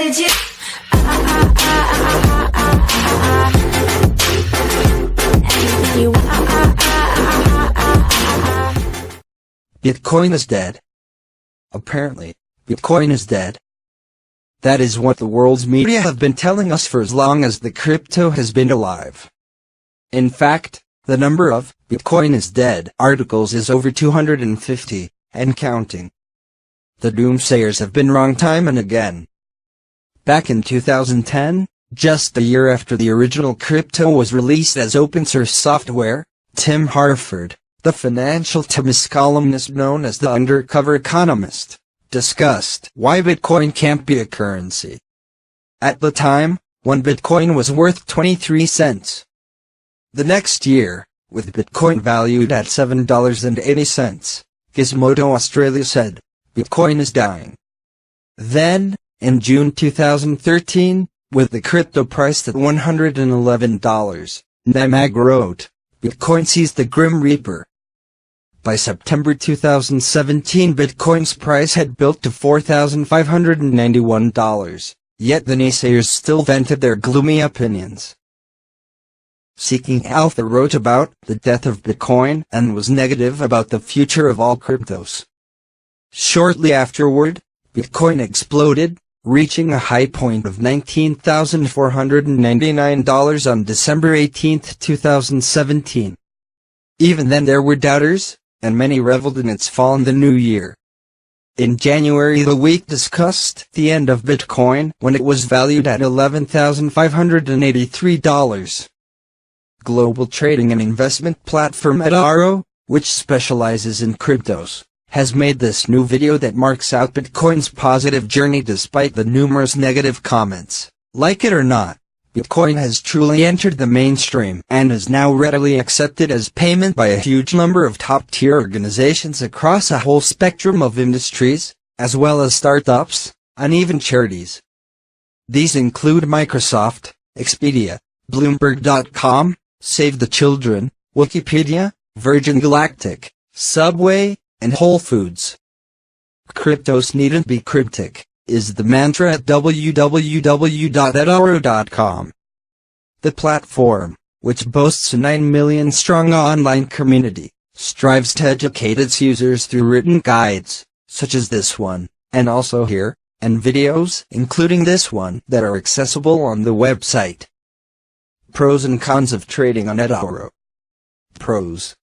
did you? Anything you want. Bitcoin is dead. Apparently, Bitcoin is dead. That is what the world's media have been telling us for as long as the crypto has been alive. In fact, the number of Bitcoin is dead articles is over 250, and counting. The doomsayers have been wrong time and again. Back in 2010, just a year after the original crypto was released as open-source software, Tim Harford, the Financial Times columnist known as the Undercover Economist, discussed why Bitcoin can't be a currency. At the time, one Bitcoin was worth 23 cents. The next year, with Bitcoin valued at $7.80, Gizmodo Australia said, Bitcoin is dying. Then, in June 2013, with the crypto priced at $111, Namag wrote, Bitcoin sees the Grim Reaper. By September 2017, Bitcoin's price had built to $4,591, yet the naysayers still vented their gloomy opinions. Seeking Alpha wrote about the death of Bitcoin and was negative about the future of all cryptos. Shortly afterward, Bitcoin exploded, reaching a high point of $19,499 on December 18, 2017. Even then there were doubters, and many reveled in its fall in the new year. In January the week discussed the end of Bitcoin when it was valued at $11,583. Global trading and investment platform eToro, which specializes in cryptos, has made this new video that marks out Bitcoin's positive journey despite the numerous negative comments. Like it or not, Bitcoin has truly entered the mainstream and is now readily accepted as payment by a huge number of top-tier organizations across a whole spectrum of industries, as well as startups, and even charities. These include Microsoft, Expedia, Bloomberg.com, Save the Children, Wikipedia, Virgin Galactic, Subway, and Whole Foods. Cryptos needn't be cryptic, is the mantra at www.etoro.com. The platform, which boasts a 9 million strong online community, strives to educate its users through written guides, such as this one, and also here, and videos, including this one, that are accessible on the website. Pros and cons of trading on eToro. Pros.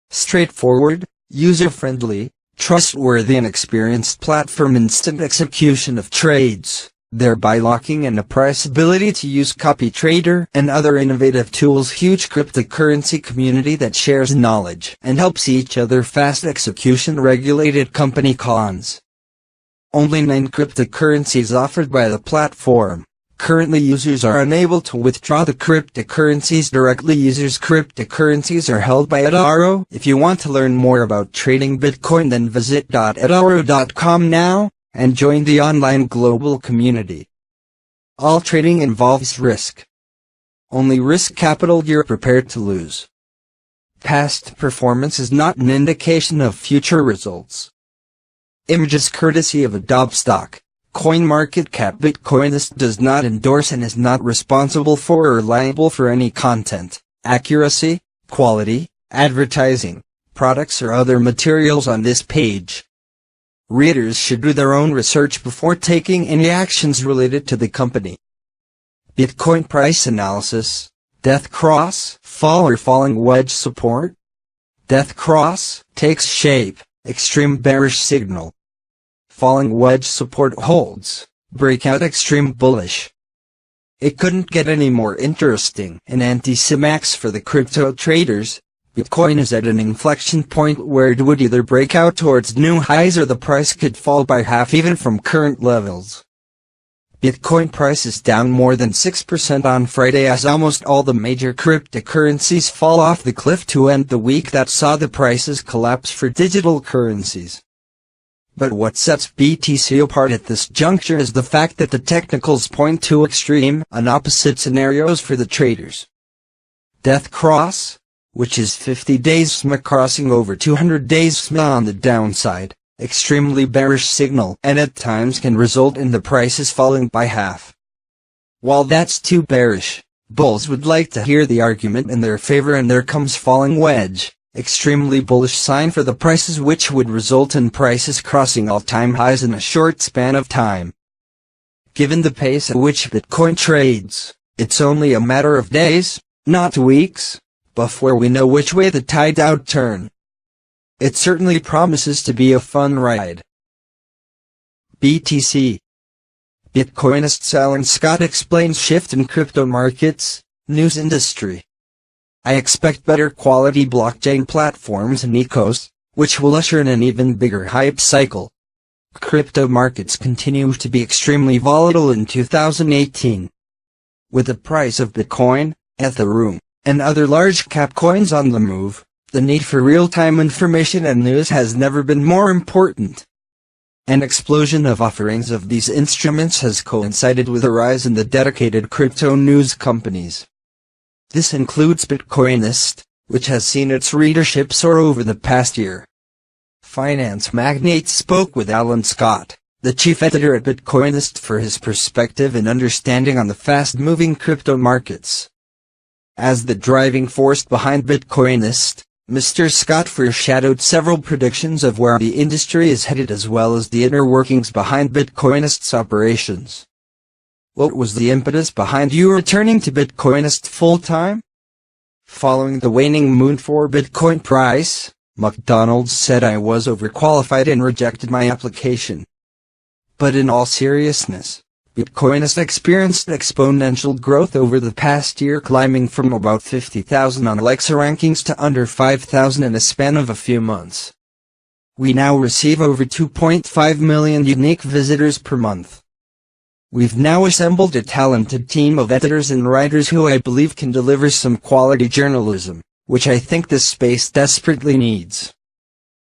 Straightforward, user-friendly, trustworthy and experienced platform, instant execution of trades, thereby locking in a price, ability to use copy trader and other innovative tools, huge cryptocurrency community that shares knowledge and helps each other, fast execution, regulated company. Cons. Only 9 cryptocurrencies offered by the platform. Currently users are unable to withdraw the cryptocurrencies directly. Users' cryptocurrencies are held by eToro. If you want to learn more about trading Bitcoin, then visit etoro.com now, and join the online global community. All trading involves risk. Only risk capital you're prepared to lose. Past performance is not an indication of future results. Images courtesy of Adobe Stock. CoinMarketCap. Bitcoinist does not endorse and is not responsible for or liable for any content, accuracy, quality, advertising, products or other materials on this page. Readers should do their own research before taking any actions related to the company. Bitcoin price analysis. Death cross, fall or falling wedge support. Death cross, takes shape, extreme bearish signal. Falling wedge support holds, breakout extreme bullish. It couldn't get any more interesting and anti-climax for the crypto traders. Bitcoin is at an inflection point where it would either break out towards new highs or the price could fall by half even from current levels. Bitcoin price is down more than 6% on Friday as almost all the major cryptocurrencies fall off the cliff to end the week that saw the prices collapse for digital currencies. But what sets BTC apart at this juncture is the fact that the technicals point to extreme and opposite scenarios for the traders. Death cross, which is 50 days SMA crossing over 200 days SMA on the downside, extremely bearish signal and at times can result in the prices falling by half. While that's too bearish, bulls would like to hear the argument in their favor, and there comes falling wedge, extremely bullish sign for the prices, which would result in prices crossing all-time highs in a short span of time. Given the pace at which Bitcoin trades, it's only a matter of days, not weeks, before we know which way the tide would turn. It certainly promises to be a fun ride. BTC. Bitcoinist Alan Scott explains shift in crypto markets, news industry. I expect better quality blockchain platforms and ecos, which will usher in an even bigger hype cycle. Crypto markets continue to be extremely volatile in 2018. With the price of Bitcoin, Ethereum, and other large-cap coins on the move, the need for real-time information and news has never been more important. An explosion of offerings of these instruments has coincided with a rise in the dedicated crypto news companies. This includes Bitcoinist, which has seen its readership soar over the past year. Finance magnates spoke with Alan Scott, the chief editor at Bitcoinist, for his perspective and understanding on the fast-moving crypto markets. As the driving force behind Bitcoinist, Mr. Scott foreshadowed several predictions of where the industry is headed, as well as the inner workings behind Bitcoinist's operations. What was the impetus behind you returning to Bitcoinist full-time? Following the waning moon for Bitcoin price, McDonald's said I was overqualified and rejected my application. But in all seriousness, Bitcoinist experienced exponential growth over the past year, climbing from about 50,000 on Alexa rankings to under 5,000 in a span of a few months. We now receive over 2.5 million unique visitors per month. We've now assembled a talented team of editors and writers who I believe can deliver some quality journalism, which I think this space desperately needs.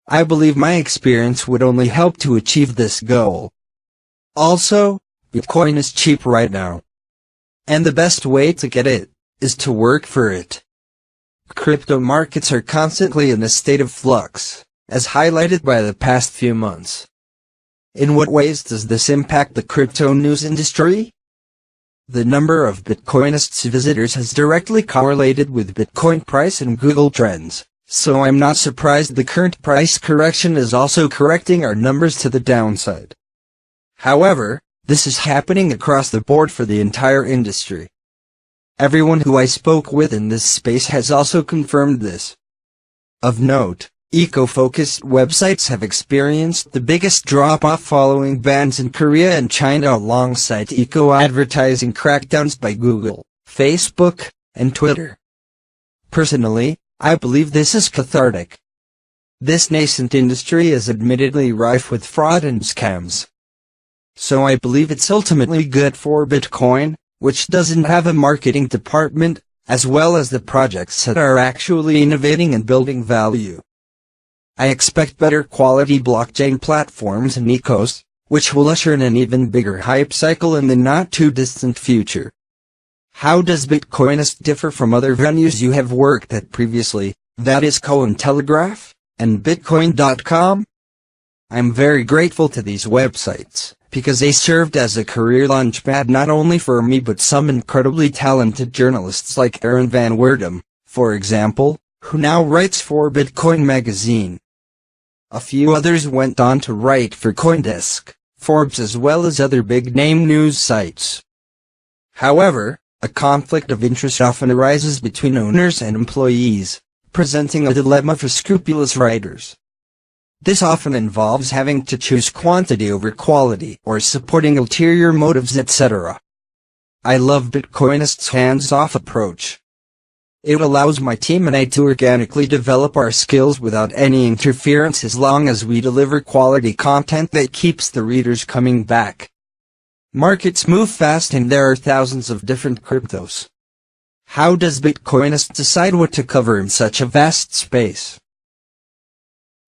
I believe my experience would only help to achieve this goal. Also, Bitcoin is cheap right now. And the best way to get it is to work for it. Crypto markets are constantly in a state of flux, as highlighted by the past few months. In what ways does this impact the crypto news industry? The number of Bitcoinist's visitors has directly correlated with Bitcoin price and Google Trends, so I'm not surprised the current price correction is also correcting our numbers to the downside. However, this is happening across the board for the entire industry. Everyone who I spoke with in this space has also confirmed this. Of note, eco-focused websites have experienced the biggest drop-off following bans in Korea and China, alongside eco-advertising crackdowns by Google, Facebook, and Twitter. Personally, I believe this is cathartic. This nascent industry is admittedly rife with fraud and scams. So I believe it's ultimately good for Bitcoin, which doesn't have a marketing department, as well as the projects that are actually innovating and building value. I expect better quality blockchain platforms and ecos, which will usher in an even bigger hype cycle in the not-too-distant future. How does Bitcoinist differ from other venues you have worked at previously, that is Cointelegraph, and Bitcoin.com? I'm very grateful to these websites, because they served as a career launchpad not only for me but some incredibly talented journalists like Aaron Van Werdum, for example, who now writes for Bitcoin magazine. A few others went on to write for CoinDesk, Forbes, as well as other big-name news sites. However, a conflict of interest often arises between owners and employees, presenting a dilemma for scrupulous writers. This often involves having to choose quantity over quality or supporting ulterior motives, etc. I love Bitcoinist's hands-off approach. It allows my team and I to organically develop our skills without any interference, as long as we deliver quality content that keeps the readers coming back. Markets move fast and there are thousands of different cryptos. How does Bitcoinist decide what to cover in such a vast space?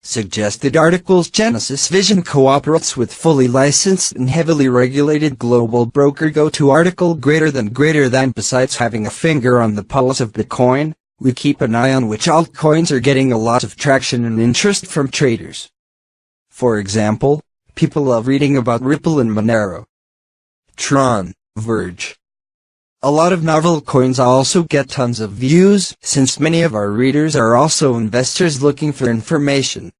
Suggested articles. Genesis Vision cooperates with fully licensed and heavily regulated global broker Go-To-Article greater than. Besides having a finger on the pulse of Bitcoin, we keep an eye on which altcoins are getting a lot of traction and interest from traders. For example, people love reading about Ripple and Monero. Tron, Verge. A lot of novel coins also get tons of views, since many of our readers are also investors looking for information.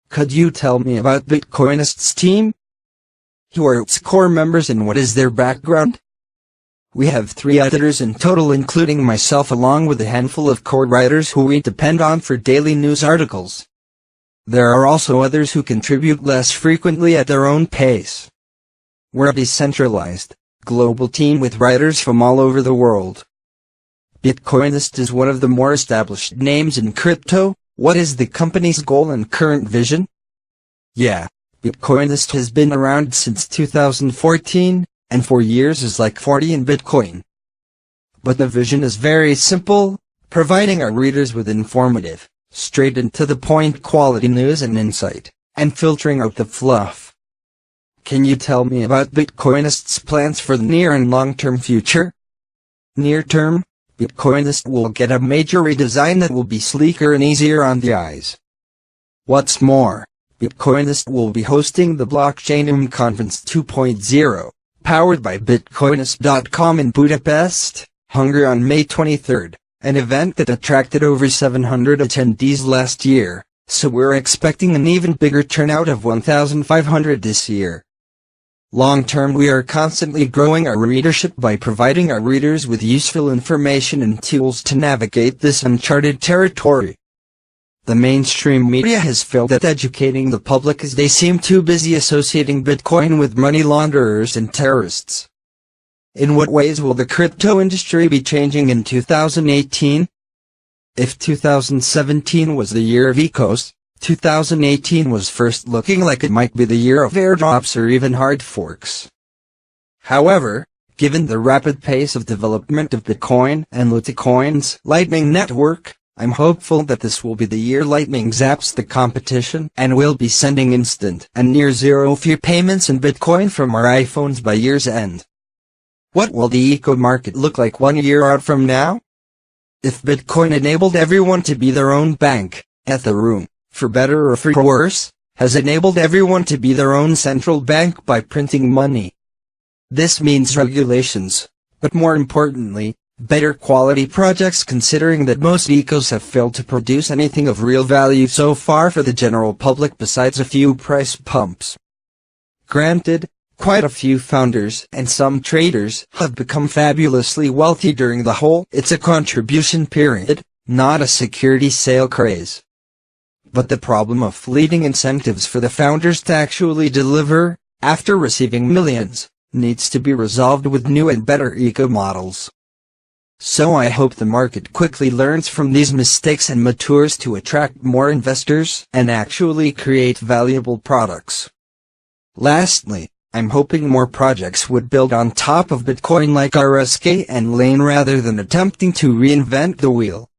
Could you tell me about Bitcoinist's team? Who are its core members and what is their background? We have 3 editors in total, including myself, along with a handful of core writers who we depend on for daily news articles. There are also others who contribute less frequently at their own pace. We're a decentralized, global team with writers from all over the world. Bitcoinist is one of the more established names in crypto. What is the company's goal and current vision? Yeah, Bitcoinist has been around since 2014, and for years is like 40 in Bitcoin. But the vision is very simple, providing our readers with informative, straight and to the point quality news and insight, and filtering out the fluff. Can you tell me about Bitcoinist's plans for the near and long-term future? Near term, Bitcoinist will get a major redesign that will be sleeker and easier on the eyes. What's more, Bitcoinist will be hosting the Blockchain Conference 2.0, powered by Bitcoinist.com in Budapest, Hungary on May 23rd, an event that attracted over 700 attendees last year, so we're expecting an even bigger turnout of 1,500 this year. Long-term, we are constantly growing our readership by providing our readers with useful information and tools to navigate this uncharted territory. The mainstream media has failed at educating the public as they seem too busy associating Bitcoin with money launderers and terrorists. In what ways will the crypto industry be changing in 2018? If 2017 was the year of ECOS, 2018 was first looking like it might be the year of airdrops or even hard forks. However, given the rapid pace of development of Bitcoin and Litecoin's Lightning Network, I'm hopeful that this will be the year Lightning zaps the competition and we'll be sending instant and near-zero fee payments in Bitcoin from our iPhones by year's end. What will the eco market look like 1 year out from now? If Bitcoin enabled everyone to be their own bank, Ethereum, for better or for worse, has enabled everyone to be their own central bank by printing money. This means regulations, but more importantly, better quality projects, considering that most ecos have failed to produce anything of real value so far for the general public besides a few price pumps. Granted, quite a few founders and some traders have become fabulously wealthy during the whole "it's a contribution" period, not a security sale craze. But the problem of fleeting incentives for the founders to actually deliver, after receiving millions, needs to be resolved with new and better eco models. So I hope the market quickly learns from these mistakes and matures to attract more investors and actually create valuable products. Lastly, I'm hoping more projects would build on top of Bitcoin like RSK and Lane rather than attempting to reinvent the wheel.